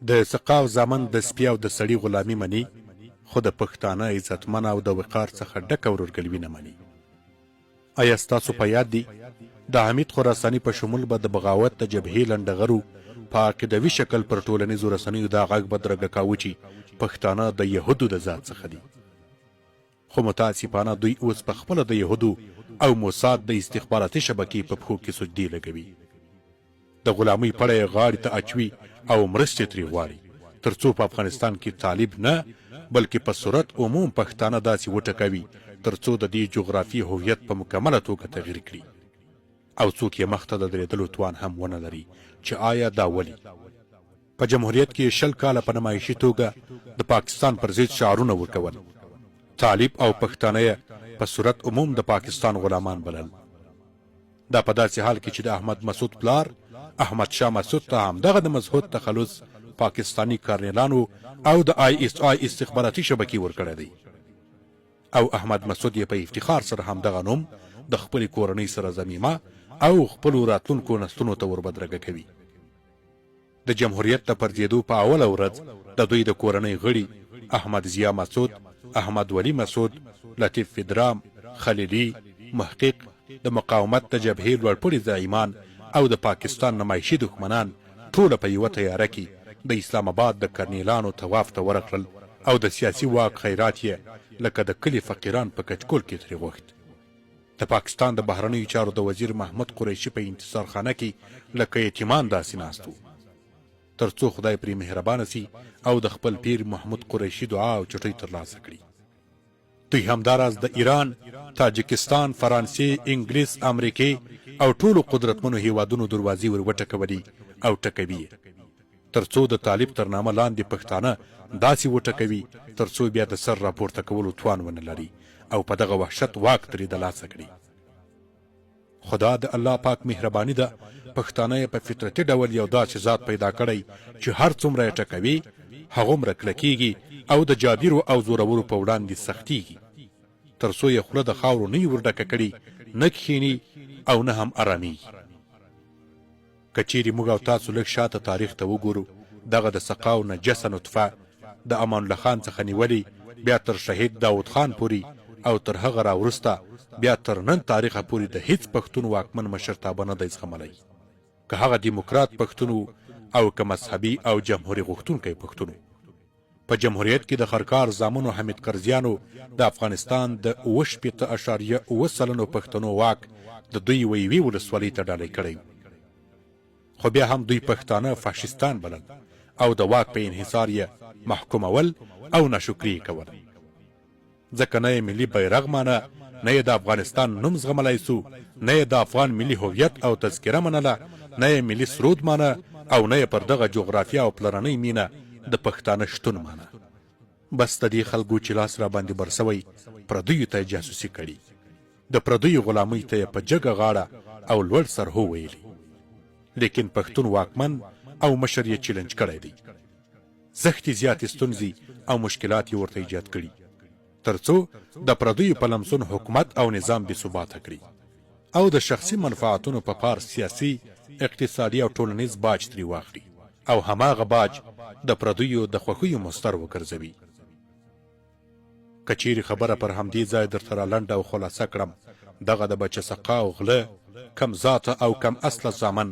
د سقاو زامن د سپي او د سړي غلامي مني، خو د پښتانه عزتمن او د وقار څخه ډکه ورورګلوي نه مني. آیا ستاسو په یاد دي د حمید خراساني په شمول به د بغاوت د جبهې لنډغرو په عقیدوي شکل پر ټولنیزو رسنیو دا غږ بدرګه کاوه چې پښتانه د یهودو د ذات څخه دي. خو متاسفانه دوی اوس په خپله د یهودو او موساد د استخباراتي شبکې په پښو کې سجدې لګوي. د غلامۍ پړه یې غاړې ته اچوي او مرستې ترې غواړي، تر څو په افغانستان کې طالب نه بلکې په صورت عموم پښتانه داسې وټکوي تر څو د دې جغرافي هویت په مکمله توګه تغییر کړي، او څوک یې مخته د درېدلو توان هم ونه لري چې آیا دا ولې. په جمهوریت کې 20 کاله په نمایشي توګه د پاکستان پر ضد شعارونه ورکول، طالب او پښتانه په صورت عموم د پاکستان غلامان بلل. دا په داسې حال کې چې د احمد مسعود پلار احمد شاه مسعود ته همدغه د مضحوط تخلص پاکستانی کارنیلانو او د ISI استخباراتي شبکې ورکړی دی، او احمد مسعود یې په افتخار سره همدغه نوم د خپلې کورنۍ سره ضمیمه او خپلو راتلونکو نسلونو ته وربدرګه کوي. د جمهوریت د پرځېدو په اوله ورځ د دوی د کورنۍ غړي احمد ضیا مسعود، احمد ولی مسعود، لطیف فدرام، خلیلي، محقق، د مقاومت د جبهې لوړپوړي زعیمان او د پاکستان نمایشي دښمنان ټوله په یوه تیاره کې د اسلام آباد د کرنیلانو طواف ته ورغلل، او د سیاسي واک خیرات یې لکه د کلي فقیران په کچکول کې ترې غوښت. د پاکستان د بهرنیو چارو د وزیر محمود قریشي په انتظارخانه کې لکه یتیمان داسې ناست وو، تر څو خدای پرې مهربانه سي او د خپل پیر محمود قریشي دعا او چټۍ ترلاسه کړي. دوی همداراز د ایران، تاجکستان، فرانسې، انګلیس، امریکې او ټولو قدرتمنو هیوادونو دروازې ور وټکولي او ټکوي، تر څو د طالب تر نامه لاندې پښتانه داسې وټکوي تر څو بیا د سر راپورته کولو توان ونه لري او په دغه وحشت واک ترې د لاسه کړي. خدا د الله پاک مهرباني ده، پښتانه په فطرتي ډول یو داسې ذات پیدا کړی چې هر څومره یې ټکوي هغومره کلکېږي او د جابرو او زورورو په وړاندې سختېږي، تر څو یې خوله د خاورو نه وي ورډکه کړي، نه کښېني او نه هم ارامېږي. که چیرې موږ او تاسو لږ شاته تاریخ ته وګورو، دغه د سقاو نجسه نطفه د امان الله خان څخه نیولې بیا تر شهید داود خان پورې او تر هغه راوروسته بیا تر نن تاریخه پورې د هیڅ پښتون واکمن مشرتابه نه دی زغملی، که هغه دیموکرات پښتون او که مذهبي او جمهوري غوښتونکی پښتون. په جمهوریت کې د خرکار زامنو حمید کرزیانو د افغانستان د 68.9% پښتنو واک د دوی یوې ولسوالۍ ته ډالۍ کړی، خو بیا هم دوی پښتانه فاشیستان بلل او د واک په انحصار یې محکومول او ناشکري کول. ځکه نه یې ملي بیرغ مانه، نه یې د افغانستان نوم زغملی سو، نه یې د افغان ملي هویت او تذکره منله، نه یې ملي سرود مانه، او نه یې پر دغه جغرافیه او پلرنۍ مینه د پښتانه شتون مانه. بس د دې خلکو چې لاس را باندې بر سوی پردیو ته جاسوسي کړي، د پردیو غلامۍ ته یې په جګه غاړه او لوړ سر هو ویلي، لیکن پښتون واکمن او مشر یې چیلنج کړی دی. زښتې زیاتې ستونزې او مشکلات یې ورته ایجاد کړي تر څو د پردیو په لمسون حکومت او نظام بې ثباته کړي او د شخصي منفعتونو په پار سیاسي، اقتصادي او ټولنیز باج ترې واخلي او هماغه باج د پردیو د خوښیو مستر وګرځوي. که چیرې خبره پر همدې ځای درته را لنډه او خلاصه کړم، دغه د بچه سقا او غله، کم ذاته او کم اصله زامن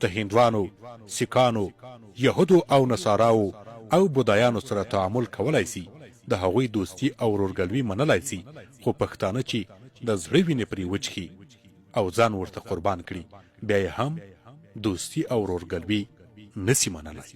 د هندوانو، سیکانو، یهودو او نصاراو او بودایانو سره تعامل کولای سي، د هغوی دوستی او ورورګلوي منلای سي، خو پښتانه چې د زړه وینې پرې وچښي او ځان ورته قربان کړي، بیا یې هم دوستی او ورورګلوي نسی منلای.